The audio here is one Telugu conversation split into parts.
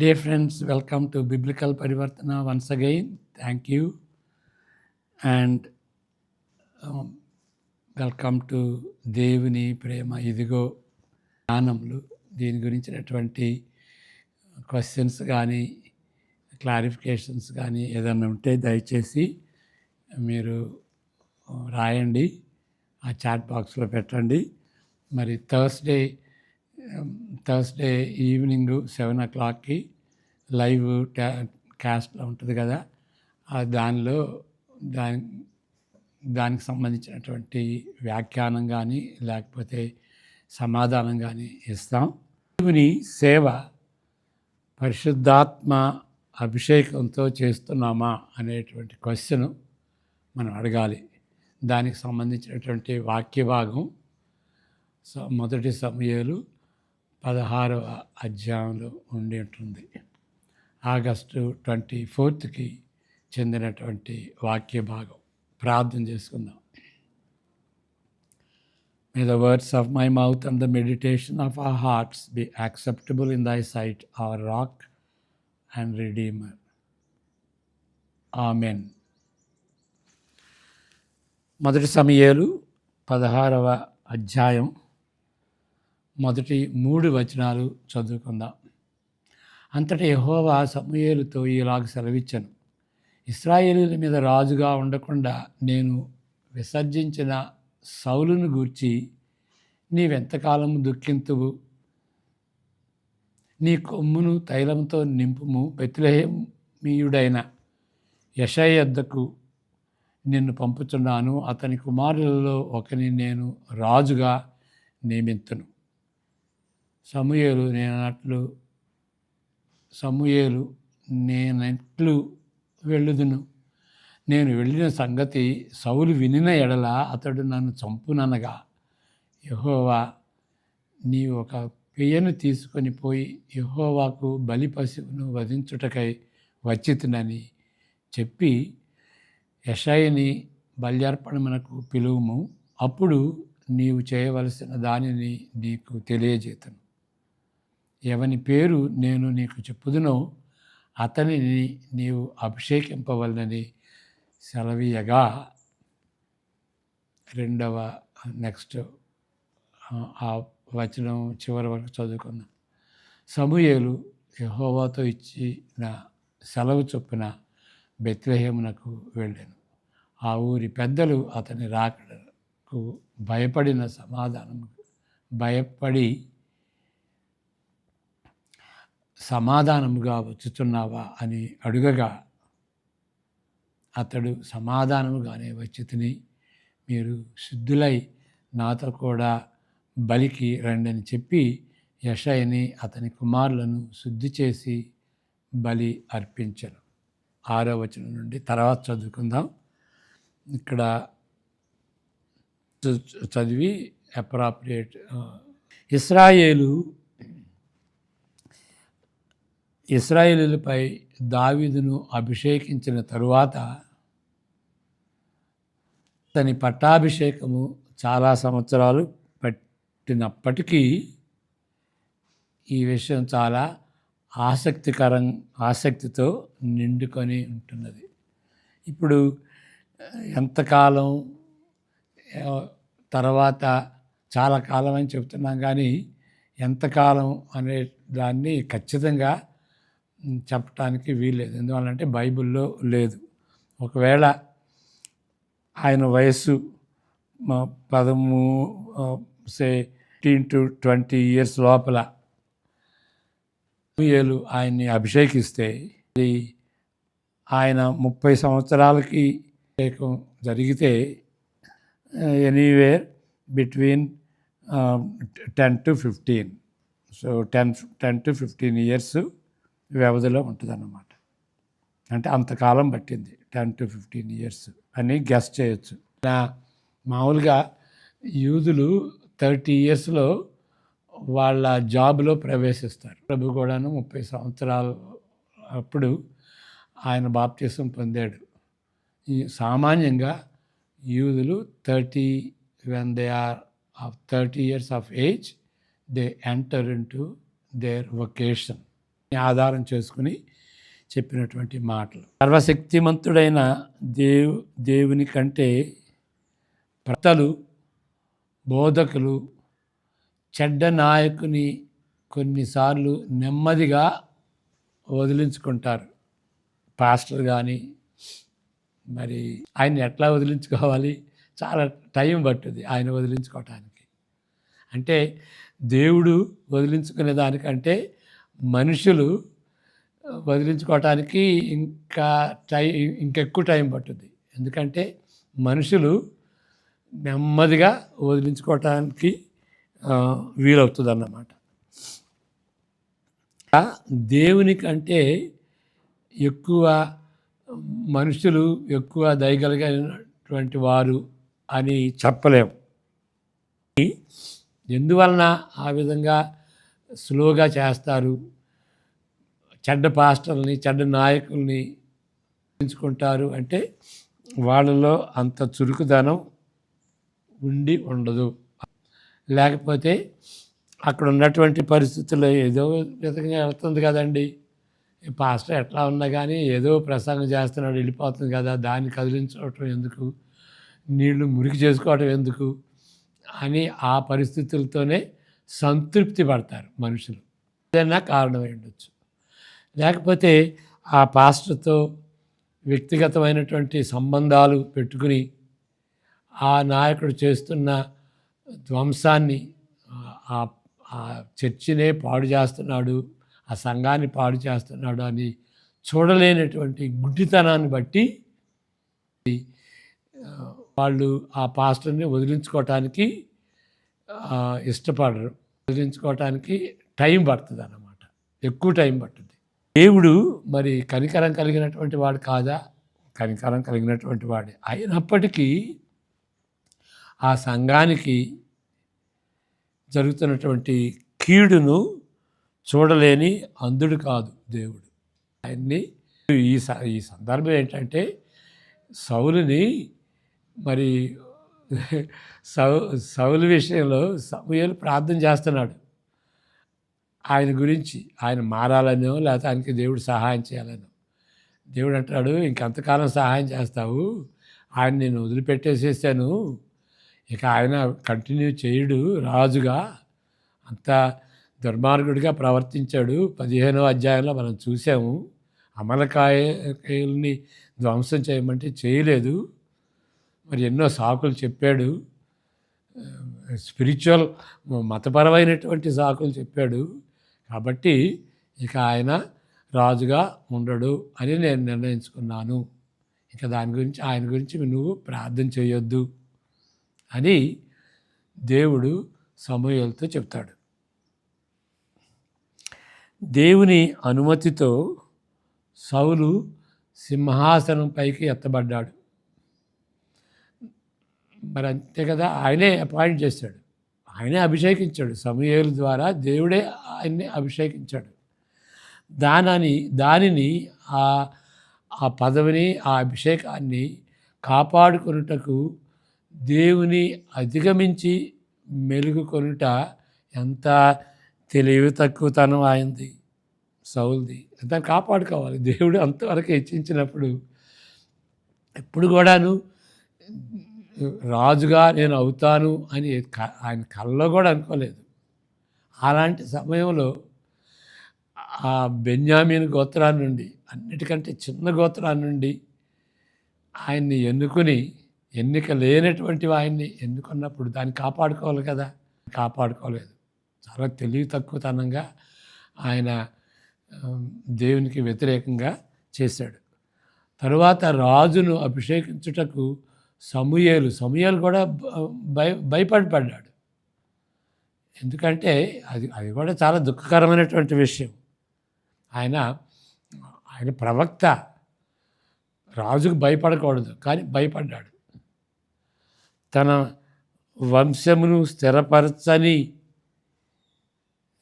Dear friends, welcome to Biblical Parivartana once again. Thank you. And welcome to దేవుని ప్రేమ ఇదిగో జ్ఞానములు. దీని గురించినటువంటి క్వశ్చన్స్ కానీ క్లారిఫికేషన్స్ కానీ ఏదైనా ఉంటే దయచేసి మీరు రాయండి, ఆ చాట్ బాక్స్లో పెట్టండి. మరి థర్స్డే ఈవినింగ్ 7 o'clockకి లైవ్ క్యాస్ట్లో ఉంటుంది కదా, దానికి సంబంధించినటువంటి వ్యాఖ్యానం కానీ లేకపోతే సమాధానం కానీ ఇస్తాం. దేవుని సేవ పరిశుద్ధాత్మ అభిషేకంతో చేస్తున్నామా అనేటువంటి క్వశ్చన్ మనం అడగాలి. దానికి సంబంధించినటువంటి వాక్య భాగం మొదటి సమూయేలు 16వ అధ్యాయంలో ఉండి ఉంటుంది. ఆగస్టు 24కి చెందినటువంటి వాక్య భాగం. ప్రార్థన చేసుకుందాం. May the words of my mouth and the meditation of our hearts be acceptable in thy sight, our rock and redeemer. Amen. మొదటి సమూయేలు 16వ అధ్యాయం మొదటి 3 వచనాలు చదువుకుందాం. అంతటా యెహోవా సమూయేలుతో ఇలాగ సెలవిచ్చెను, ఇశ్రాయేలీయుల మీద రాజుగా ఉండకుండా నేను విసర్జించిన సౌలును గూర్చి నీవెంతకాలము దుఃఖింతువు? నీ కొమ్మును తైలంతో నింపుము. బెత్లెహేమీయుడైన యెషయ యొద్దకు నిన్ను పంపుచున్నాను. అతని కుమారులలో ఒకని నేను రాజుగా నియమింతును. సమూయేలు నేనెట్లు వెళ్ళుదును? నేను వెళ్ళిన సంగతి సౌలు వినిన ఎడల అతడు నన్ను చంపుననగా, యెహోవా నీవు ఒక పెయ్యను తీసుకొని పోయి యెహోవాకు బలి పశువును వధించుటకై వచ్చితినని చెప్పి యెషయని బల్యర్పణమునకు పిలువుము. అప్పుడు నీవు చేయవలసిన దానిని నీకు తెలియజేతును. ఎవని పేరు నేను నీకు చెప్పుదునో అతనిని నీవు అభిషేకింపవలనని సెలవీయగా, నెక్స్ట్ ఆ వచనం చివరి వరకు చదువుకుందాం. సమూయేలు యెహోవాతో ఇచ్చిన సెలవు చొప్పున బెత్లెహేమునకు వెళ్ళాను. ఆ ఊరి పెద్దలు అతని రాకడకు భయపడి సమాధానముగా వచ్చుచున్నావా అని అడుగగా, అతడు సమాధానముగానే వచ్చితిని, మీరు శుద్ధులై నాతో కూడా బలికి రండని చెప్పి యెషయని అతని కుమారులను శుద్ధి చేసి బలి అర్పించను. 6వ వచనం నుండి తర్వాత చదువుకుందాం. ఇక్కడ చదివి అప్రాప్రియేట్. ఇశ్రాయేలీయులపై దావీదును అభిషేకించిన తరువాత తన పట్టాభిషేకము చాలా సంవత్సరాలు పట్టినప్పటికీ ఈ విషయం చాలా ఆసక్తితో నిండుకొని ఉంటున్నది. ఇప్పుడు ఎంతకాలం తర్వాత చాలా కాలం అని చెప్తున్నాం, కానీ ఎంతకాలం అనే దాన్ని ఖచ్చితంగా చెప్పడానికి వీల్లేదు. ఎందువల్లంటే బైబిల్లో లేదు. ఒకవేళ ఆయన వయస్సు 15 to 20 years లోపల సమూయేలు ఆయన్ని అభిషేకిస్తే ఆయన 30 సంవత్సరాలకి అభిషేకం జరిగితే anywhere between 10 to 15, so 10 to 15 years వ్యవధిలో ఉంటుందన్నమాట. అంటే అంతకాలం పట్టింది, 10 to 15 years అని గెస్ చేయొచ్చు. మామూలుగా యూదులు 30 yearsలో వాళ్ళ జాబ్లో ప్రవేశిస్తారు. ప్రభు కూడాను 30 సంవత్సరాలు అప్పుడు ఆయన బాప్తిసం పొందాడు. సామాన్యంగా యూదులు when they are of 30 years of age, they enter into their vocation. ఆధారం చేసుకుని చెప్పినటువంటి మాటలు. సర్వశక్తిమంతుడైన దేవుని కంటే ప్రవక్తలు, బోధకులు, చెడ్డ నాయకుని కొన్నిసార్లు నెమ్మదిగా వదిలించుకుంటారు. పాస్టర్ కానీ మరి ఆయన ఎట్లా వదిలించుకోవాలి, చాలా టైం పట్టుద్ది ఆయన వదిలించుకోవటానికి. అంటే దేవుడు వదిలించుకునే దానికంటే మనుషులు వదిలించుకోవటానికి ఇంకెక్కువ టైం పట్టుద్ది. ఎందుకంటే మనుషులు నెమ్మదిగా వదిలించుకోవటానికి వీలవుతుంది అన్నమాట. దేవుని కంటే ఎక్కువ మనుషులు ఎక్కువ దయగలిగినటువంటి వారు అని చెప్పలేము. ఎందువలన ఆ విధంగా స్లోగా చేస్తారు, చెడ్డ పాస్టర్ని, చెడ్డ నాయకుల్ని ఎంచుకుంటారు అంటే వాళ్ళలో అంత చురుకుదనం ఉండి ఉండదు. లేకపోతే అక్కడ ఉన్నటువంటి పరిస్థితుల్లో ఏదో విధంగా వెళ్తుంది కదండి. పాస్టర్ ఎట్లా ఉన్నా కానీ ఏదో ప్రసంగం చేస్తున్నాడు, వెళ్ళిపోతుంది కదా, దాన్ని కదిలించడం ఎందుకు, నీళ్లు మురికి చేసుకోవడం ఎందుకు అని ఆ పరిస్థితులతోనే సంతృప్తి పడతారు మనుషులు. ఏదైనా కారణమై ఉండొచ్చు. లేకపోతే ఆ పాస్టర్తో వ్యక్తిగతమైనటువంటి సంబంధాలు పెట్టుకుని ఆ నాయకుడు చేస్తున్న ధ్వంసాన్ని, ఆ చర్చినే పాడు చేస్తున్నాడు, ఆ సంఘాన్ని పాడు చేస్తున్నాడు అని చూడలేనటువంటి గుడ్డితనాన్ని బట్టి వాళ్ళు ఆ పాస్టర్ని వదిలించుకోవటానికి ఇష్టపడరు. వదిలించుకోవటానికి టైం పడుతుంది అన్నమాట, ఎక్కువ టైం పడుతుంది. దేవుడు మరి కనికరం కలిగినటువంటి వాడు కాదా? కనికరం కలిగినటువంటి వాడే. అయినప్పటికీ ఆ సంఘానికి జరుగుతున్నటువంటి కీడును చూడలేని అంధుడు కాదు దేవుడు. ఆయన్ని ఈ సందర్భం ఏంటంటే సౌలుని మరి సౌలు విషయంలో సమూయేలు ప్రార్థన చేస్తున్నాడు ఆయన గురించి, ఆయన మారాలనో లేకపోతే ఆయనకి దేవుడు సహాయం చేయాలనో. దేవుడు అంటాడు, ఇంకెంతకాలం సహాయం చేస్తావు, ఆయన నేను వదిలిపెట్టేసేసాను, ఇక ఆయన కంటిన్యూ చేయడు రాజుగా, అంత దుర్మార్గుడిగా ప్రవర్తించాడు. 15వ అధ్యాయంలో మనం చూసాము, అమలకాయల్ని ధ్వంసం చేయమంటే చేయలేదు, మరి ఎన్నో సాకులు చెప్పాడు, స్పిరిచువల్ మతపరమైనటువంటి సాకులు చెప్పాడు. కాబట్టి ఇక ఆయన రాజుగా ఉండడు అని నేను నిర్ణయించుకున్నాను, ఇక ఆయన గురించి నువ్వు ప్రార్థన చేయొద్దు అని దేవుడు సమూయేలుతో చెప్తాడు. దేవుని అనుమతితో సౌలు సింహాసనం పైకి ఎత్తబడ్డాడు. మరి అంతే కదా, ఆయనే అపాయింట్ చేశాడు, ఆయనే అభిషేకించాడు. సమూయేలు ద్వారా దేవుడే ఆయన్ని అభిషేకించాడు. దానిని ఆ పదవిని, ఆ అభిషేకాన్ని కాపాడుకొనుటకు దేవుని అధిగమించి మెలుగుకొనుట ఎంత తెలివి తక్కువతనం ఆయనది, సౌలుది. దాన్ని కాపాడుకోవాలి. దేవుడు అంతవరకు హెచ్చించినప్పుడు ఎప్పుడు కూడాను రాజుగా నేను అవుతాను అని ఆయన కల్లో కూడా అనుకోలేదు. అలాంటి సమయంలో ఆ బెన్యామీను గోత్రాన్ని నుండి, అన్నిటికంటే చిన్న గోత్రాన్ని నుండి ఆయన్ని ఎన్నుకుని, ఎన్నిక లేనటువంటి ఆయన్ని ఎన్నుకున్నప్పుడు దాన్ని కాపాడుకోవాలి కదా, కాపాడుకోలేదు. చాలా తెలివి తక్కువతనంగా ఆయన దేవునికి వ్యతిరేకంగా చేశాడు. తరువాత రాజును అభిషేకించుటకు సమూయేలు కూడా భయపడ్డాడు. ఎందుకంటే అది కూడా చాలా దుఃఖకరమైనటువంటి విషయం. ఆయన ప్రవక్త, రాజుకు భయపడకూడదు, కానీ భయపడ్డాడు. తన వంశమును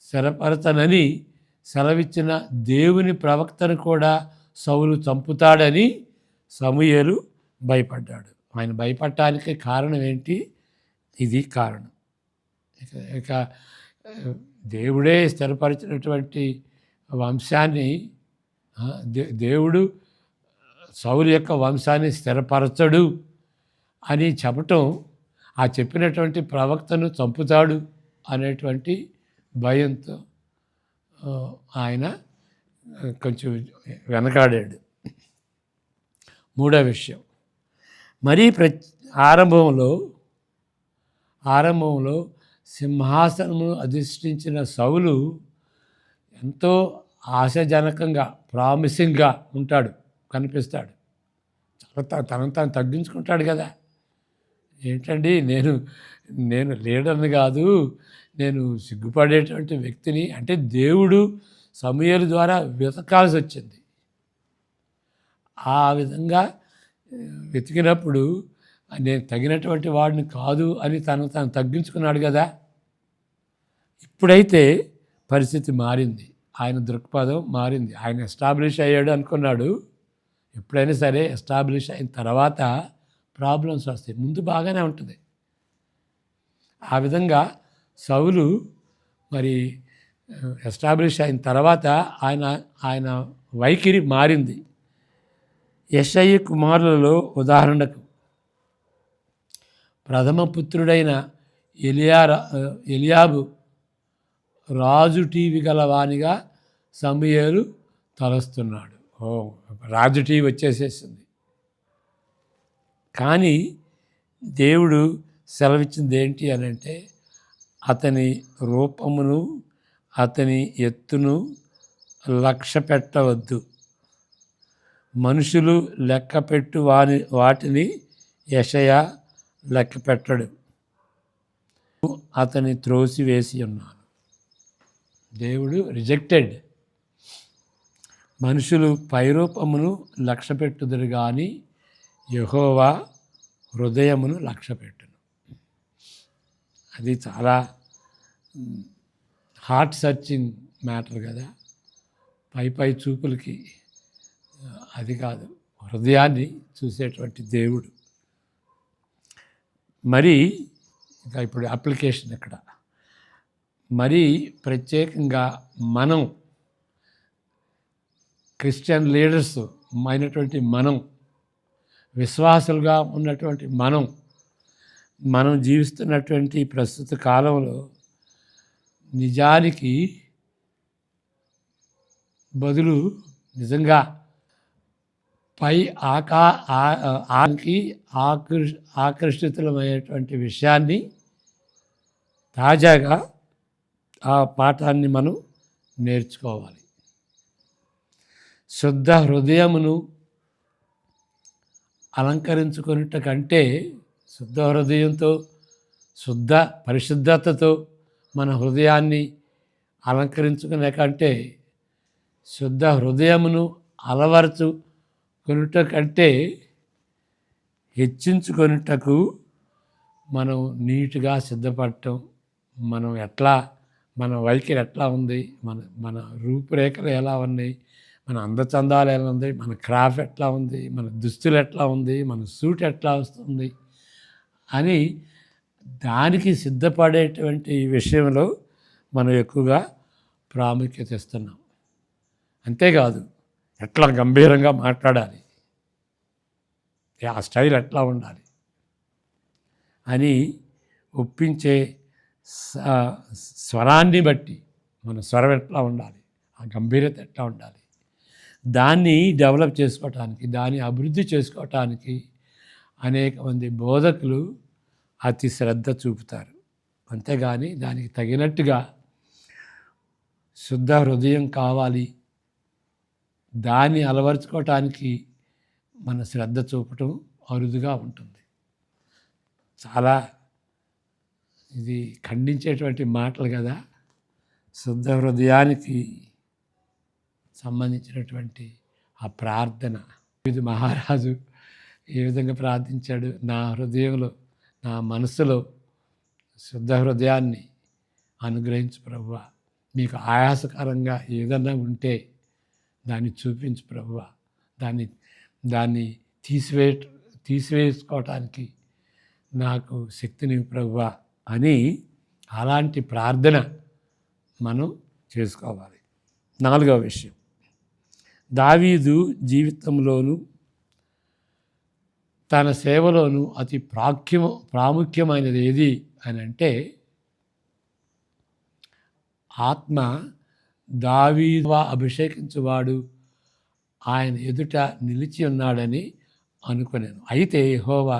స్థిరపరచనని సెలవిచ్చిన దేవుని ప్రవక్తను కూడా సౌలు చంపుతాడని సమూయేలు భయపడ్డాడు. ఆయన భయపడటానికి కారణం ఏంటి? ఇది కారణం. ఇక దేవుడే స్థిరపరిచినటువంటి వంశాన్ని దేవుడు సౌలు యొక్క వంశాన్ని స్థిరపరచడు అని చెప్పటం, ఆ చెప్పినటువంటి ప్రవక్తను చంపుతాడు అనేటువంటి భయంతో ఆయన కొంచెం వెనకాడాడు. మూడో విషయం, మరీ ఆరంభంలో సింహాసనము అధిష్ఠించిన సౌలు ఎంతో ఆశాజనకంగా, ప్రామిసింగ్గా ఉంటాడు, కనిపిస్తాడు. చాలా తనను తాను తగ్గించుకుంటాడు కదా. ఏంటండి, నేను లీడర్ని కాదు, నేను సిగ్గుపడేటువంటి వ్యక్తిని అంటే దేవుడు సమూయేలు ద్వారా వెతకాల్సి వచ్చింది. ఆ విధంగా వెతికినప్పుడు నేను తగినటువంటి వాడిని కాదు అని తను తగ్గించుకున్నాడు కదా. ఇప్పుడైతే పరిస్థితి మారింది, ఆయన దృక్పథం మారింది. ఆయన ఎస్టాబ్లిష్ అయ్యాడు అనుకున్నాడు. ఎప్పుడైనా సరే ఎస్టాబ్లిష్ అయిన తర్వాత ప్రాబ్లమ్స్ వస్తాయి, ముందు బాగానే ఉంటుంది. ఆ విధంగా సౌలు మరి ఎస్టాబ్లిష్ అయిన తర్వాత ఆయన వైఖరి మారింది. యెషయి కుమారులలో ఉదాహరణకు ప్రథమ పుత్రుడైన ఎలియాబు రాజు టీవీ గలవానిగా సమూయేలు తలస్తున్నాడు. రాజు టీవీ వచ్చేసేసింది. కానీ దేవుడు సెలవిచ్చింది ఏంటి అని అంటే, అతని రూపమును అతని ఎత్తును లక్ష్య పెట్టవద్దు, మనుషులు లెక్కపెట్టు వాటిని యెషయా లెక్క పెట్టడు, అతని త్రోసివేసి ఉన్నాను. దేవుడు రిజెక్టెడ్. మనుషులు పైరూపమును లక్ష్య పెట్టుదురు కానీ యెహోవా హృదయమును లక్ష్య పెట్టును. అది చాలా హార్ట్ సర్చింగ్ మ్యాటర్ కదా. పై చూపులకి అది కాదు, హృదయాన్ని చూసేటువంటి దేవుడు. మరి ఇంకా ఇప్పుడు అప్లికేషన్ ఇక్కడ, మరి ప్రత్యేకంగా మనం క్రిస్టియన్ లీడర్స్ అయినటువంటి మనం, విశ్వాసులుగా ఉన్నటువంటి మనం జీవిస్తున్నటువంటి ప్రస్తుత కాలంలో నిజానికి బదులు నిజంగా పై ఆకర్షితులమైనటువంటి విషయాన్ని, తాజాగా ఆ పాఠాన్ని మనం నేర్చుకోవాలి. శుద్ధ హృదయమును అలంకరించుకున్నట్టు కంటే, శుద్ధ హృదయంతో పరిశుద్ధతతో మన హృదయాన్ని అలంకరించుకునే కంటే, శుద్ధ హృదయమును అలవరుచుకొనుట కంటే హెచ్చించుకొనుటకు మనం నీట్గా సిద్ధపడటం, మన వైఖరి ఎట్లా ఉంది, మన రూపురేఖలు ఎలా ఉన్నాయి, మన అందచందాలు ఎలా ఉంది, మన క్రాఫ్ట్ ఎట్లా ఉంది, మన దుస్తులు ఎట్లా ఉంది, మన సూట్ ఎట్లా వస్తుంది అని దానికి సిద్ధపడేటువంటి విషయంలో మనం ఎక్కువగా ప్రాముఖ్యత ఇస్తున్నాం. అంతేకాదు, ఎట్లా గంభీరంగా మాట్లాడాలి, ఆ స్టైల్ ఎట్లా ఉండాలి అని ఒప్పించే స్వరాన్ని బట్టి మన స్వరం ఎట్లా ఉండాలి, ఆ గంభీరత ఎట్లా ఉండాలి, దాన్ని డెవలప్ చేసుకోవటానికి, దాన్ని అభివృద్ధి చేసుకోవటానికి అనేక మంది బోధకులు అతి శ్రద్ధ చూపుతారు. అంతేగాని దానికి తగినట్టుగా శుద్ధ హృదయం కావాలి, దాన్ని అలవరుచుకోవటానికి మన శ్రద్ధ చూపటం అరుదుగా ఉంటుంది. చాలా ఇది ఖండించేటువంటి మాటలు కదా. శుద్ధ హృదయానికి సంబంధించినటువంటి ఆ ప్రార్థన, ఇది మహారాజు ఏ విధంగా ప్రార్థించాడు, నా హృదయంలో, నా మనసులో శుద్ధ హృదయాన్ని అనుగ్రహించు ప్రభువా, మీకు ఆయాసకరంగా ఏదన్నా ఉంటే దాన్ని చూపించు ప్రభువా, దాన్ని తీసివేసుకోవటానికి నాకు శక్తిని ప్రభువా అని అలాంటి ప్రార్థన మనం చేసుకోవాలి. నాలుగవ విషయం, దావీదు జీవితంలోను తన సేవలోను అతి ప్రాముఖ్యమైనది ఏది అని అంటే, ఆత్మ దావీదు అభిషేకించువాడు ఆయన ఎదుట నిలిచి ఉన్నాడని అనుకున్నాను. అయితే యెహోవా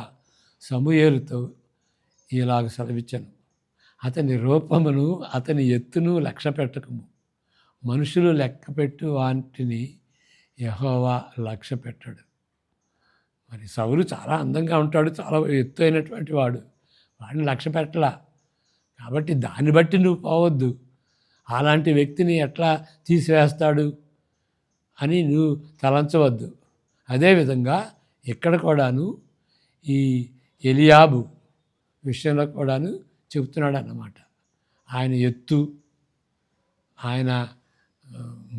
సమూయేలుతో ఇలాగ సెలవిచ్చాను, అతని రూపమును అతని ఎత్తును లక్ష్య పెట్టకము, మనుషులు లెక్కపెట్టు వాటిని యెహోవా లక్ష్య పెట్టాడు. మరి సౌలు చాలా అందంగా ఉంటాడు, చాలా ఎత్తు అయినటువంటి వాడు, వాడిని లక్ష్య పెట్టలా. కాబట్టి దాన్ని బట్టి నువ్వు పోవద్దు, అలాంటి వ్యక్తిని ఎట్లా తీసివేస్తాడు అని నువ్వు తలంచవద్దు. అదేవిధంగా ఇక్కడ కూడాను ఈ ఎలియాబు విషయంలో కూడాను చెబుతున్నాడు అన్నమాట. ఆయన ఎత్తు, ఆయన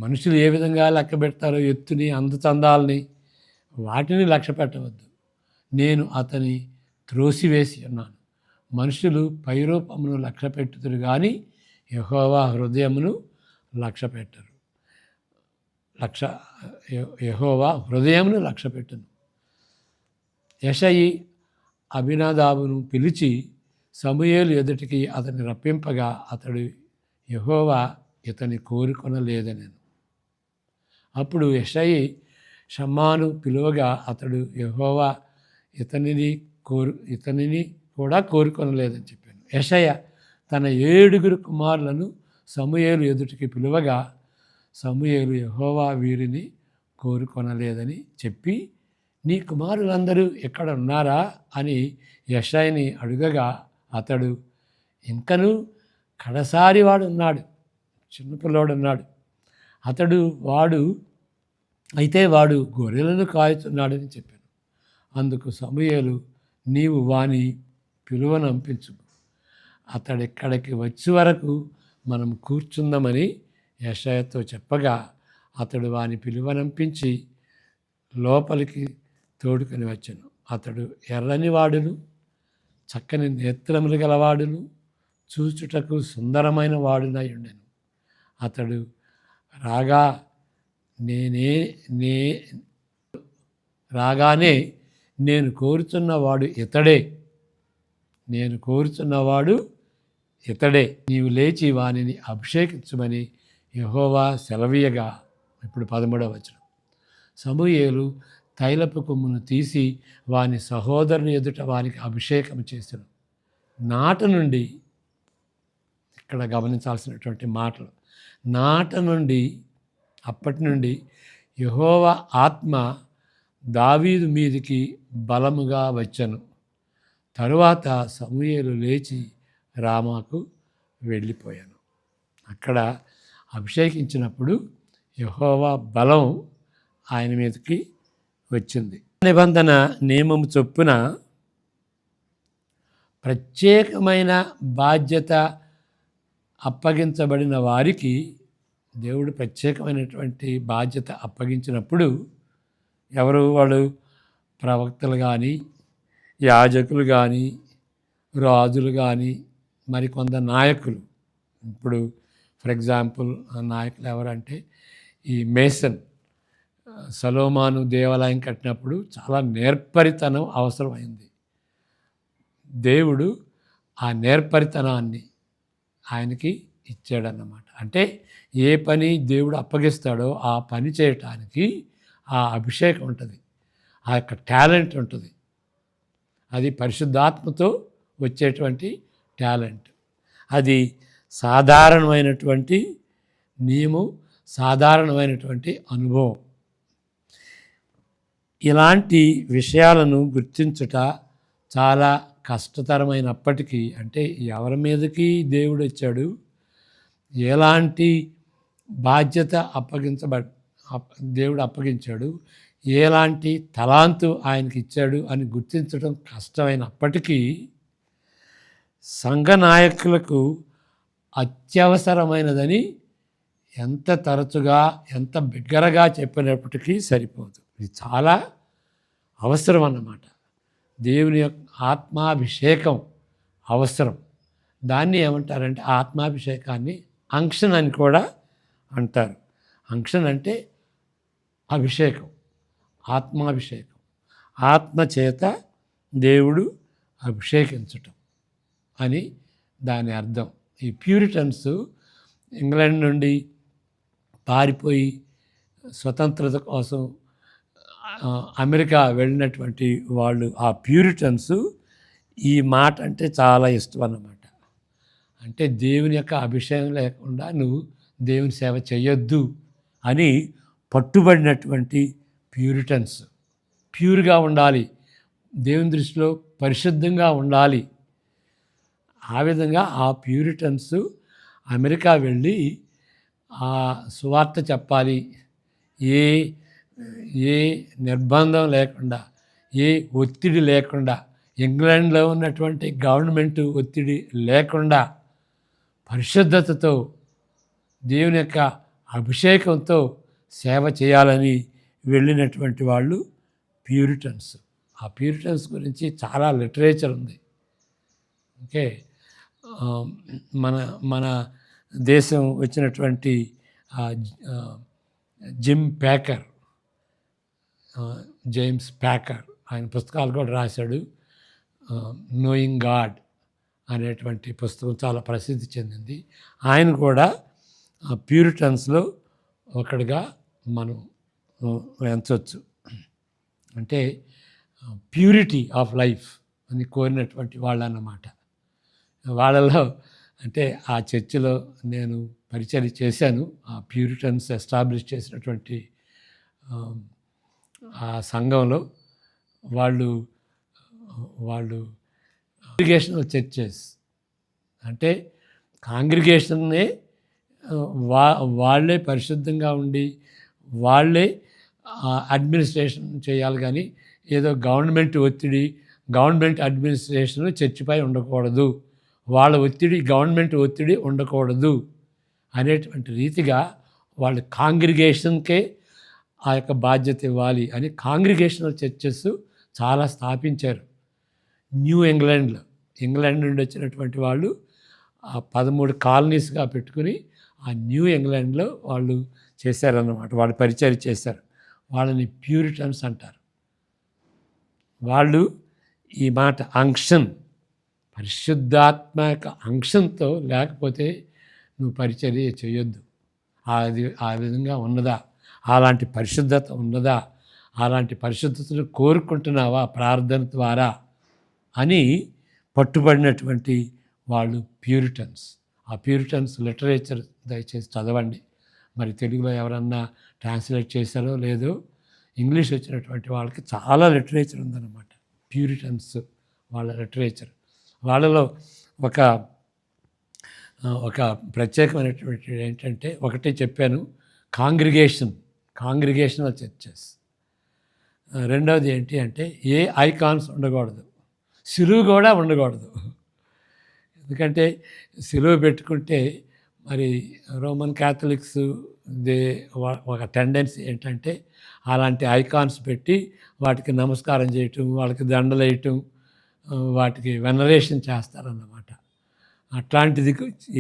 మనుషులు ఏ విధంగా లెక్క పెడతారో ఎత్తుని, అందచందాలని, వాటిని లక్ష్య పెట్టవద్దు. నేను అతని త్రోసివేసి ఉన్నాను. మనుషులు పైరూపమును లక్ష్య పెట్టుదురు కానీ యెహోవా హృదయమును లక్ష్య పెట్టరు. యెహోవా హృదయమును లక్ష్య పెట్టును. యెషయి అబీనాదాబును పిలిచి సమూయేలు ఎదుటికి అతన్ని రప్పింపగా అతడు యెహోవా ఇతని కోరుకొనలేదనెను. అప్పుడు యెషయి షమ్మాను పిలువగా అతడు యెహోవా ఇతనిని కూడా కోరుకొనలేదని చెప్పాను. యెషయ తన 7 కుమారులను సమూయేలు ఎదుటికి పిలువగా సమూయేలు యెహోవా వీరిని కోరుకొనలేదని చెప్పి, నీ కుమారులందరూ ఎక్కడ ఉన్నారా అని యెషయిని అడుగగా అతడు, ఇంకనూ కడసారి వాడు ఉన్నాడు, చిన్నపిల్లోడు ఉన్నాడు, వాడు గొర్రెలను కాయుతున్నాడని చెప్పాను. అందుకు సమూయేలు, నీవు వాని పిలువనంపించు, అతడిక్కడికి వచ్చే వరకు మనం కూర్చుందామని యెషయతో చెప్పగా అతడు వాని పిలువనంపించి లోపలికి తోడుకొని వచ్చాను. అతడు ఎర్రని వాడును, చక్కని నేత్రములు గలవాడును, చూచుటకు సుందరమైన వాడునై ఉండెను. అతడు రాగానే నేను కోరుచున్నవాడు ఇతడే, నీవు లేచి వానిని అభిషేకించుమని యెహోవా సెలవీయగా. ఇప్పుడు 13వ వచనం, సమూయేలు తైలపు కొమ్మును తీసి వాని సహోదరుని ఎదుట వానికి అభిషేకం చేసెను. నాట నుండి, ఇక్కడ గమనించాల్సినటువంటి మాటలు, అప్పటి నుండి యెహోవా ఆత్మ దావీదు మీదికి బలముగా వచ్చెను. తరువాత సమూయేలు లేచి రామాకు వెళ్ళిపోయాను. అక్కడ అభిషేకించినప్పుడు యెహోవా బలం ఆయన మీదకి వచ్చింది. నిబంధన నియమం చొప్పున ప్రత్యేకమైన బాధ్యత అప్పగించబడిన వారికి దేవుడు ప్రత్యేకమైనటువంటి బాధ్యత అప్పగించినప్పుడు ఎవరు వాళ్ళు? ప్రవక్తలు కానీ, యాజకులు కానీ, రాజులు కానీ, మరికొంత నాయకులు. ఇప్పుడు ఫర్ ఎగ్జాంపుల్ నాయకులు ఎవరంటే ఈ మేసన్, సొలొమోను దేవాలయం కట్టినప్పుడు చాలా నేర్పరితనం అవసరమైంది. దేవుడు ఆ నేర్పరితనాన్ని ఆయనకి ఇచ్చాడన్నమాట. అంటే ఏ పని దేవుడు అప్పగిస్తాడో ఆ పని చేయటానికి ఆ అభిషేకం ఉంటుంది, ఆ యొక్క టాలెంట్ ఉంటుంది. అది పరిశుద్ధాత్మతో వచ్చేటువంటి టాలెంట్. అది సాధారణమైనటువంటి నియమం, సాధారణమైనటువంటి అనుభవం. ఇలాంటి విషయాలను గుర్తించుట చాలా కష్టతరమైనప్పటికీ, అంటే ఎవరి మీదకి దేవుడు వచ్చాడు, ఎలాంటి బాధ్యత దేవుడు అప్పగించాడు, ఎలాంటి తలాంతు ఆయనకి ఇచ్చాడు అని గుర్తించడం కష్టమైనప్పటికీ సంఘ నాయకులకు అత్యవసరమైనదని ఎంత తరచుగా, ఎంత బిగ్గరగా చెప్పినప్పటికీ సరిపోదు. ఇది చాలా అవసరం అన్నమాట. దేవుని యొక్క ఆత్మాభిషేకం అవసరం. దాన్ని ఏమంటారంటే, ఆత్మాభిషేకాన్ని అంక్షన్ అని కూడా అంటారు. అంక్షన్ అంటే అభిషేకం, ఆత్మాభిషేకం. ఆత్మ చేత దేవుడు అభిషేకించటం అని దాని అర్థం. ఈ ప్యూరిటన్స్ ఇంగ్లాండ్ నుండి పారిపోయి స్వతంత్రత కోసం అమెరికా వెళ్ళినటువంటి వాళ్ళు, ఆ ప్యూరిటన్స్ ఈ మాట అంటే చాలా ఇష్టం అన్నమాట. అంటే దేవుని యొక్క అభిషేకం లేకుండా నువ్వు దేవుని సేవ చేయొద్దు అని పట్టుబడినటువంటి ప్యూరిటన్స్. ప్యూర్గా ఉండాలి, దేవుని దృష్టిలో పరిశుద్ధంగా ఉండాలి. ఆ విధంగా ఆ ప్యూరిటన్స్ అమెరికా వెళ్ళి ఆ సువార్త చెప్పాలి. ఏ ఏ నిర్బంధం లేకుండా, ఏ ఒత్తిడి లేకుండా, ఇంగ్లాండ్లో ఉన్నటువంటి గవర్నమెంట్ ఒత్తిడి లేకుండా పరిశుద్ధతతో దేవుని యొక్క అభిషేకంతో సేవ చేయాలని వెళ్ళినటువంటి వాళ్ళు ప్యూరిటన్స్. ఆ ప్యూరిటన్స్ గురించి చాలా లిటరేచర్ ఉంది. ఓకే, మన మన దేశం వచ్చినటువంటి జిమ్ ప్యాకర్, జేమ్స్ ప్యాకర్, ఆయన పుస్తకాలు కూడా రాశాడు. నోయింగ్ గాడ్ అనేటువంటి పుస్తకం చాలా ప్రసిద్ధి చెందింది. ఆయన కూడా ప్యూరిటన్స్లో ఒకటిగా మనం ఎంచవచ్చు. అంటే ప్యూరిటీ ఆఫ్ లైఫ్ అని కోరినటువంటి వాళ్ళు అన్నమాట. వాళ్ళలో అంటే ఆ చర్చిలో నేను పరిచయం చేశాను. ఆ ప్యూరిటన్స్ ఎస్టాబ్లిష్ చేసినటువంటి ఆ సంఘంలో వాళ్ళు కాంగ్రిగేషనల్ చర్చెస్ అంటే కాంగ్రిగేషన్నే వాళ్ళే పరిశుద్ధంగా ఉండి వాళ్ళే అడ్మినిస్ట్రేషన్ చేయాలి. కానీ ఏదో గవర్నమెంట్ అడ్మినిస్ట్రేషన్ చర్చిపై ఉండకూడదు, వాళ్ళ ఒత్తిడి గవర్నమెంట్ ఒత్తిడి ఉండకూడదు అనేటువంటి రీతిగా వాళ్ళు కాంగ్రిగేషన్కే ఆ యొక్క బాధ్యత ఇవ్వాలి అని కాంగ్రిగేషనల్ చర్చెస్ చాలా స్థాపించారు. న్యూ ఇంగ్లాండ్ నుండి వచ్చినటువంటి వాళ్ళు ఆ 13 కాలనీస్గా పెట్టుకుని ఆ న్యూ ఇంగ్లాండ్లో వాళ్ళు చేశారన్నమాట. వాళ్ళు పరిచయం చేశారు. వాళ్ళని ప్యూరిటన్స్ అంటారు. వాళ్ళు ఈ మాట అంక్షన్, పరిశుద్ధాత్మక అంక్షంతో లేకపోతే నువ్వు పరిచర్య చేయొద్దు. ఆ విధంగా ఉన్నదా, అలాంటి పరిశుద్ధత ఉన్నదా, అలాంటి పరిశుద్ధతను కోరుకుంటున్నావా ప్రార్థన ద్వారా అని పట్టుబడినటువంటి వాళ్ళు ప్యూరిటన్స్. ఆ ప్యూరిటన్స్ లిటరేచర్ దయచేసి చదవండి. మరి తెలుగులో ఎవరన్నా ట్రాన్స్లేట్ చేశారో లేదో, ఇంగ్లీష్ వచ్చినటువంటి వాళ్ళకి చాలా లిటరేచర్ ఉందన్నమాట. ప్యూరిటన్స్ వాళ్ళ లిటరేచర్. వాళ్ళలో ఒక ప్రత్యేకమైనటువంటి ఏంటంటే, ఒకటే చెప్పాను, కాంగ్రిగేషనల్ చర్చెస్. రెండవది ఏంటి అంటే ఏ ఐకాన్స్ ఉండకూడదు, సిలువ కూడా ఉండకూడదు. ఎందుకంటే సిలువ పెట్టుకుంటే మరి రోమన్ క్యాథలిక్స్ ఒక టెండెన్సీ ఏంటంటే అలాంటి ఐకాన్స్ పెట్టి వాటికి నమస్కారం చేయటం, వాళ్ళకి దండలు వేయటం, వాటికి వెనరేషన్ చేస్తారన్నమాట. అట్లాంటిది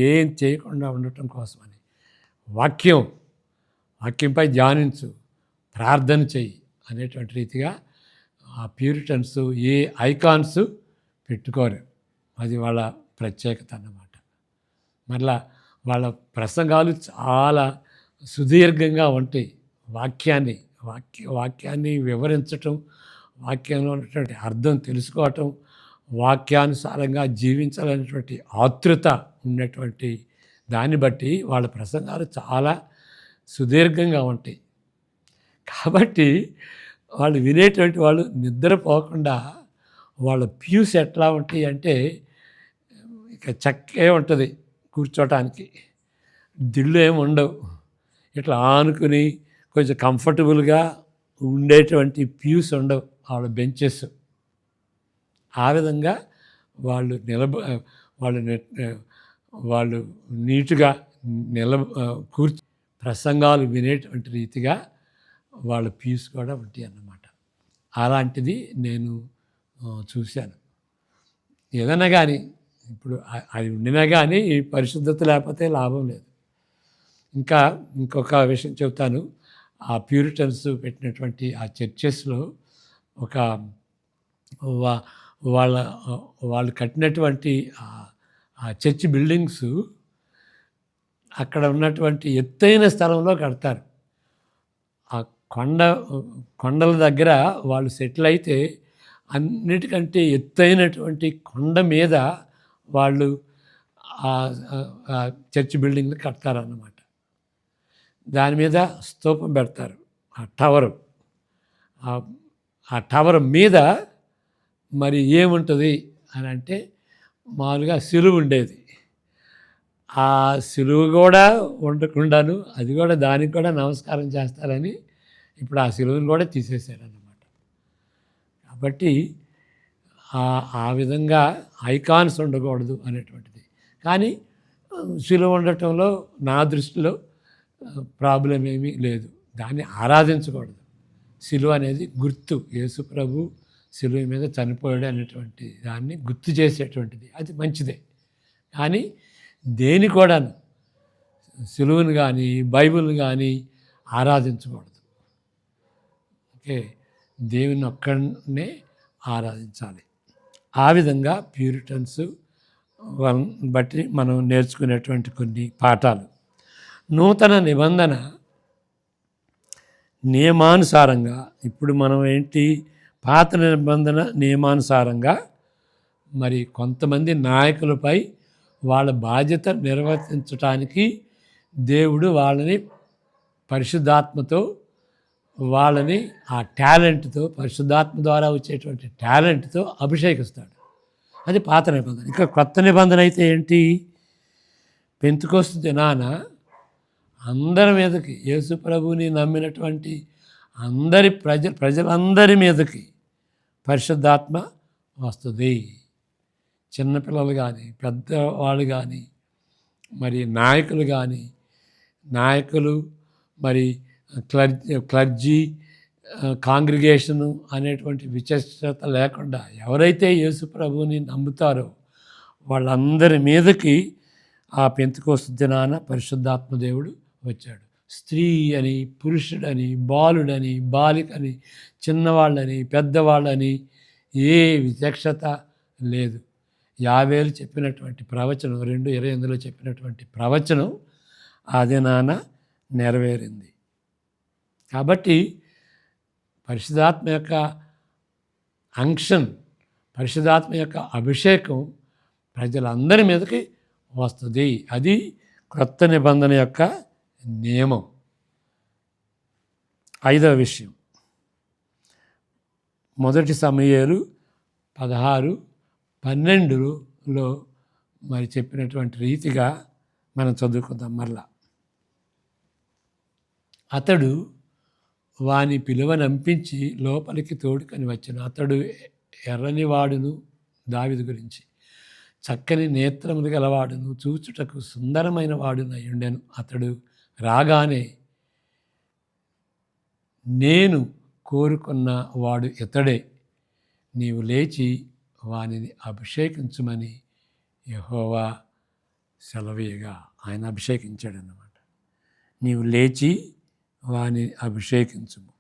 ఏం చేయకుండా ఉండటం కోసమని వాక్యంపై ధ్యానించు, ప్రార్థన చెయ్యి అనేటువంటి రీతిగా ఆ ప్యూరిటన్స్ ఏ ఐకాన్స్ పెట్టుకోరు. అది వాళ్ళ ప్రత్యేకత అన్నమాట. మళ్ళా వాళ్ళ ప్రసంగాలు చాలా సుదీర్ఘంగా ఉంటాయి. వాక్యాన్ని వివరించటం, వాక్యంలో ఉన్నటువంటి అర్థం తెలుసుకోవటం, వాక్యానుసారంగా జీవించాలనేటువంటి ఆతృత ఉన్నటువంటి దాన్ని బట్టి వాళ్ళ ప్రసంగాలు చాలా సుదీర్ఘంగా ఉంటాయి. కాబట్టి వాళ్ళు వినేటువంటి వాళ్ళు నిద్రపోకుండా వాళ్ళ ప్యూస్ ఎట్లా ఉంటాయి అంటే ఇక చక్కే ఉంటుంది కూర్చోటానికి, దిళ్ళు ఏమి ఉండవు. ఇట్లా ఆనుకుని కొంచెం కంఫర్టబుల్గా ఉండేటువంటి ప్యూస్ ఉండవు వాళ్ళ బెంచెస్. ఆ విధంగా వాళ్ళు నీట్గా కూర్చు ప్రసంగాలు వినేటువంటి రీతిగా వాళ్ళ ప్యూస్ కూడా ఉంటాయి అన్నమాట. అలాంటిది నేను చూశాను. ఏదైనా కానీ ఇప్పుడు అది ఉండినా కానీ ఈ పరిశుద్ధత లేకపోతే లాభం లేదు. ఇంకా ఇంకొక విషయం చెబుతాను. ఆ ప్యూరిటన్స్ పెట్టినటువంటి ఆ చర్చెస్‌లో ఒక వా వాళ్ళ వాళ్ళు కట్టినటువంటి ఆ చర్చ్ బిల్డింగ్సు అక్కడ ఉన్నటువంటి ఎత్తైన స్థలంలో కడతారు. ఆ కొండ కొండల దగ్గర వాళ్ళు సెటిల్ అయితే అన్నిటికంటే ఎత్తైనటువంటి కొండ మీద వాళ్ళు చర్చ్ బిల్డింగ్లు కడతారన్నమాట. దాని మీద స్తూపం పెడతారు. ఆ టవరు ఆ టవర్ మీద మరి ఏముంటుంది అని అంటే మామూలుగా సిలువ ఉండేది. ఆ సిలువ కూడా ఉండకుండాను అది కూడా దానికి కూడా నమస్కారం చేస్తారని ఇప్పుడు ఆ సిలువను కూడా తీసేశారన్నమాట. కాబట్టి ఆ విధంగా ఐకాన్స్ ఉండకూడదు అనేటువంటిది. కానీ సిలువ ఉండటంలో నా దృష్టిలో ప్రాబ్లం ఏమీ లేదు. దాన్ని ఆరాధించకూడదు. సిలువ అనేది గుర్తు. యేసు ప్రభు సిలువ మీద చనిపోయాడు అనేటువంటి దాన్ని గుర్తు చేసేటువంటిది. అది మంచిదే. కానీ దేని కూడాను సిలువను కానీ బైబిల్ని కానీ ఆరాధించకూడదు. ఓకే, దేవుని ఒక్కడనే ఆరాధించాలి. ఆ విధంగా ప్యూరిటన్స్ బట్టి మనం నేర్చుకునేటువంటి కొన్ని పాఠాలు. నూతన నిబంధన నియమానుసారంగా, ఇప్పుడు మనం ఏంటి పాత నిబంధన నియమానుసారంగా మరి కొంతమంది నాయకులపై వాళ్ళ బాధ్యత నిర్వర్తించడానికి దేవుడు వాళ్ళని పరిశుద్ధాత్మతో వాళ్ళని ఆ టాలెంట్తో పరిశుద్ధాత్మ ద్వారా వచ్చేటువంటి టాలెంట్తో అభిషేకిస్తాడు. అది పాత నిబంధన. ఇంకా కొత్త నిబంధన అయితే ఏంటి? పెంతెకొస్తు దినాన అందరి మీదకి యేసు ప్రభువుని నమ్మినటువంటి అందరి ప్రజలందరి మీదకి పరిశుద్ధాత్మ వస్తుంది. చిన్నపిల్లలు కానీ పెద్దవాళ్ళు కానీ మరి నాయకులు మరి క్లర్జీ కాంగ్రిగేషను అనేటువంటి విచక్షత లేకుండా ఎవరైతే యేసు ప్రభువుని నమ్ముతారో వాళ్ళందరి మీదకి ఆ పెంతెకొస్తు దినాన పరిశుద్ధాత్మ దేవుడు వచ్చాడు. స్త్రీ అని, పురుషుడని, బాలుడని, బాలికని, చిన్నవాళ్ళని, పెద్దవాళ్ళని ఏ విచక్షత లేదు. యావేలు చెప్పినటువంటి ప్రవచనం 2:28లో చెప్పినటువంటి ప్రవచనం ఆ దినాన నెరవేరింది. కాబట్టి పరిశుద్ధాత్మ యొక్క అంక్షన్, పరిశుద్ధాత్మ యొక్క అభిషేకం ప్రజలందరి మీదకి వస్తుంది. అది క్రొత్త నిబంధన యొక్క నియమం. 5వ విషయం, 1 సమూయేలు 16:12లో మరి చెప్పినటువంటి రీతిగా మనం చదువుకుందాం మరలా. అతడు వాని పిలువనంపించి లోపలికి తోడుకొని వచ్చెను. అతడు ఎర్రని వాడును, దావీదు గురించి చక్కని నేత్రములు గలవాడును, చూచుటకు సుందరమైన వాడునై ఉండెను. అతడు రాగానే నేను కోరుకున్న వాడు ఇతడే, నీవు లేచి వానిని అభిషేకించుమని యెహోవా సెలవీయగా. ఆయన అభిషేకించాడు అన్నమాట. నీవు లేచి వాని అభిషేకించుము.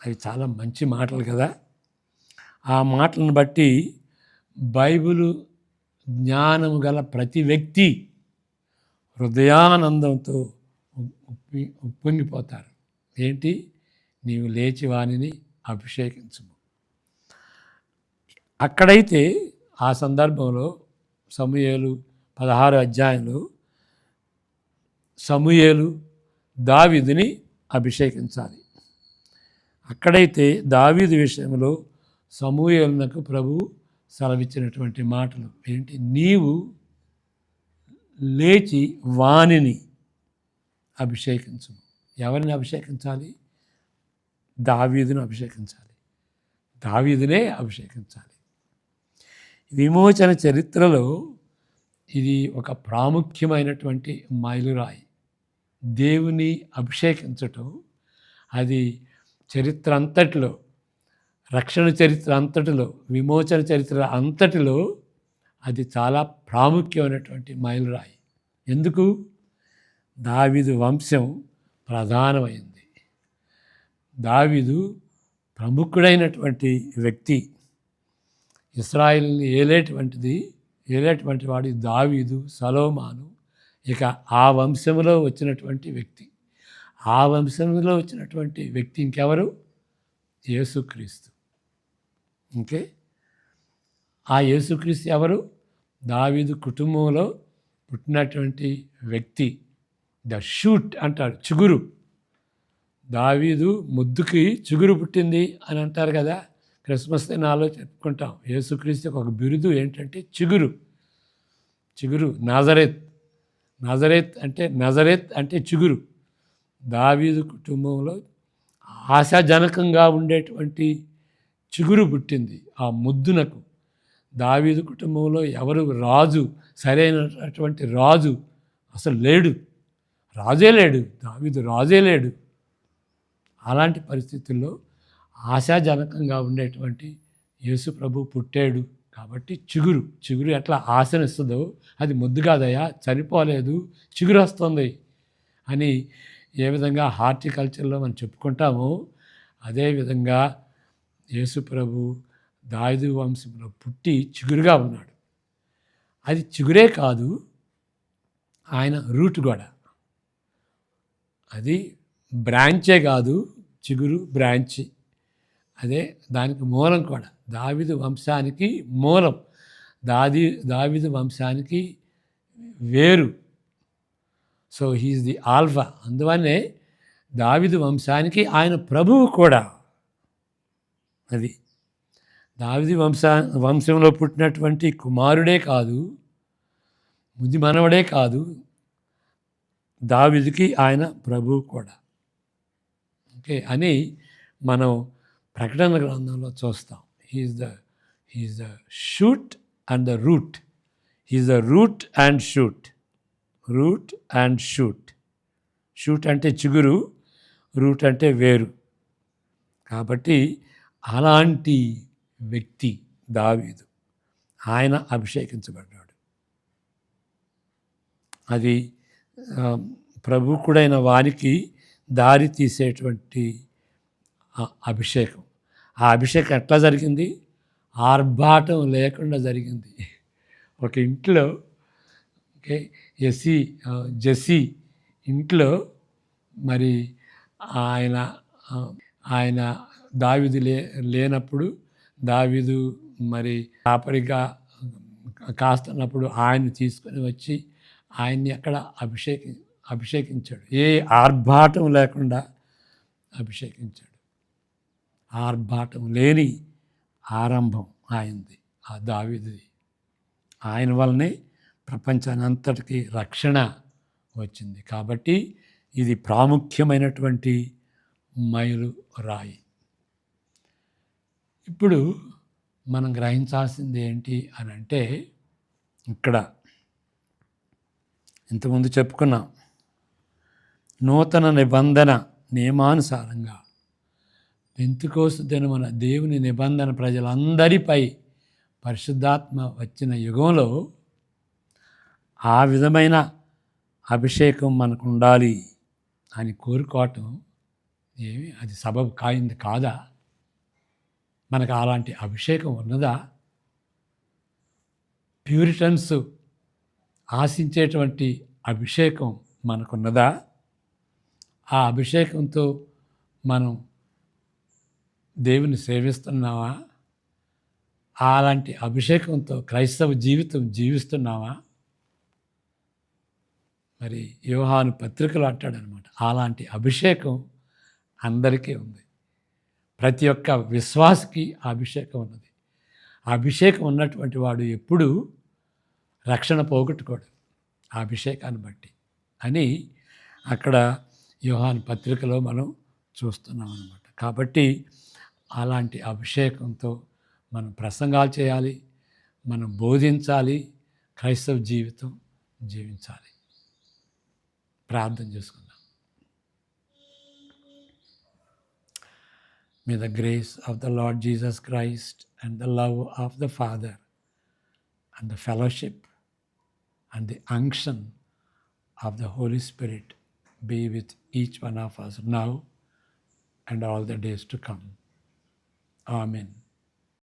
అవి చాలా మంచి మాటలు కదా. ఆ మాటలను బట్టి బైబిలు జ్ఞానము గల ప్రతి వ్యక్తి హృదయానందంతో ఉప్పొంగిపోతారు. ఏంటి? నీవు లేచి వానిని అభిషేకించుము. అక్కడైతే ఆ సందర్భంలో సమూయేలు 16వ అధ్యాయంలో సమూయేలు దావీదుని అభిషేకించాలి. అక్కడైతే దావీదు విషయంలో సమూయేలునకు ప్రభువు సెలవిచ్చినటువంటి మాటలు ఏంటి? నీవు లేచి వానిని అభిషేకించు. ఎవరిని అభిషేకించాలి? దావీదును అభిషేకించాలి. దావీదునే అభిషేకించాలి. విమోచన చరిత్రలో ఇది ఒక ప్రాముఖ్యమైనటువంటి మైలురాయి. దేవుని అభిషేకించటం అది చరిత్ర అంతటిలో, రక్షణ చరిత్ర అంతటిలో, విమోచన చరిత్ర అంతటిలో అది చాలా ప్రాముఖ్యమైనటువంటి మైలురాయి. ఎందుకు? దావీదు వంశం ప్రధానమైంది. దావీదు ప్రముఖుడైనటువంటి వ్యక్తి. ఇశ్రాయేలుని ఏలేటువంటి వాడు దావీదు, సొలొమోను. ఇక ఆ వంశంలో వచ్చినటువంటి వ్యక్తి. ఆ వంశంలో వచ్చినటువంటి వ్యక్తి ఇంకెవరు? యేసుక్రీస్తు. ఓకే, ఆ యేసుక్రీస్తు ఎవరు? దావీదు కుటుంబంలో పుట్టినటువంటి వ్యక్తి. ద షూట్ అంటాడు, చిగురు. దావీదు ముద్దుకి చిగురు పుట్టింది అని అంటారు కదా. క్రిస్మస్ దినాల్లో చెప్పుకుంటాం. యేసుక్రీస్తుకి ఒక బిరుదు ఏంటంటే చిగురు. నజరేత్ అంటే చిగురు. దావీదు కుటుంబంలో ఆశాజనకంగా ఉండేటువంటి చిగురు పుట్టింది ఆ ముద్దునకు. దావీదు కుటుంబంలో ఎవరు రాజు, సరైనటువంటి రాజు అసలు లేడు. దావీదు రాజే లేడు. అలాంటి పరిస్థితుల్లో ఆశాజనకంగా ఉండేటువంటి యేసు ప్రభు పుట్టాడు. కాబట్టి చిగురు ఎట్లా ఆశనిస్తుందో, అది ముద్దు కాదయ్యా, చనిపోలేదు, చిగురు వస్తుంది అని ఏ విధంగా హార్టికల్చర్లో మనం చెప్పుకుంటామో, అదేవిధంగా యేసు ప్రభు దావీదు వంశంలో పుట్టి చిగురుగా ఉన్నాడు. అది చిగురే కాదు, ఆయన రూట్ కూడా. అది బ్రాంచే కాదు, చిగురు బ్రాంచి. అదే దానికి మూలం కూడా. దావీదు వంశానికి మూలం, దావీదు వంశానికి వేరు. So he is the alpha. అందువల్లనే దావీదు వంశానికి ఆయన ప్రభువు కూడా. అది దావీదు వంశంలో పుట్టినటువంటి కుమారుడే కాదు, ముది మనవడే కాదు, దావీదుకి ఆయన ప్రభువు కూడా. ఓకే అని మనం ప్రకటన గ్రంథంలో చూస్తాం. He is the shoot and the root. He is the root and shoot. Shoot అంటే చిగురు, రూట్ అంటే వేరు. కాబట్టి అలాంటి వ్యక్తి దావీదు. ఆయన అభిషేకించబడ్డాడు. అది ప్రముఖుడైన వారికి దారి తీసేటువంటి అభిషేకం. ఆ అభిషేకం ఎట్లా జరిగింది? ఆర్భాటం లేకుండా జరిగింది. ఒక ఇంట్లో జెస్సీ ఇంట్లో మరి ఆయన దావీదు లేనప్పుడు, దావీదు మరి కాపరిగా కాస్తున్నప్పుడు ఆయన తీసుకొని వచ్చి ఆయన్ని అక్కడ అభిషేకించాడు. ఏ ఆర్భాటం లేకుండా అభిషేకించాడు. ఆర్భాటం లేని ఆరంభం ఆయనది, ఆ దావీదుది. ఆయన వల్లనే ప్రపంచానంతటికీ రక్షణ వచ్చింది. కాబట్టి ఇది ప్రాముఖ్యమైనటువంటి మైలు రాయి. ఇప్పుడు మనం గ్రహించాల్సింది ఏంటి అని అంటే, ఇక్కడ ఇంతకుముందు చెప్పుకున్నాం, నూతన నిబంధన నియమానుసారంగా పెంతెకోస్తు దినమున దేవుని నిబంధన ప్రజలందరిపై పరిశుద్ధాత్మ వచ్చిన యుగంలో ఆ విధమైన అభిషేకం మనకు ఉండాలి అని కోరుకోవటం అది సబబు కాయింది కాదా? మనకు అలాంటి అభిషేకం ఉన్నదా? ప్యూరిటన్స్ ఆశించేటువంటి అభిషేకం మనకున్నదా? ఆ అభిషేకంతో మనం దేవుని సేవిస్తున్నావా? అలాంటి అభిషేకంతో క్రైస్తవ జీవితం జీవిస్తున్నావా? మరి యోహాను పత్రికలో అంటాడనమాట, అలాంటి అభిషేకం అందరికీ ఉంది. ప్రతి ఒక్క విశ్వాసికి ఆ అభిషేకం ఉన్నది. ఆ అభిషేకం ఉన్నటువంటి వాడు ఎప్పుడూ రక్షణ పోగొట్టుకోడు ఆ అభిషేకాన్ని బట్టి అని అక్కడ యోహాను పత్రికలో మనం చూస్తున్నాం అన్నమాట. కాబట్టి అలాంటి అభిషేకంతో మనం ప్రసంగాలు చేయాలి, మనం బోధించాలి, క్రైస్తవ జీవితం జీవించాలి. ప్రార్థన చేసుకుందాం. May the grace of the Lord Jesus Christ and the love of the Father and the fellowship and the unction of the Holy Spirit be with each one of us now and all the days to come. Amen.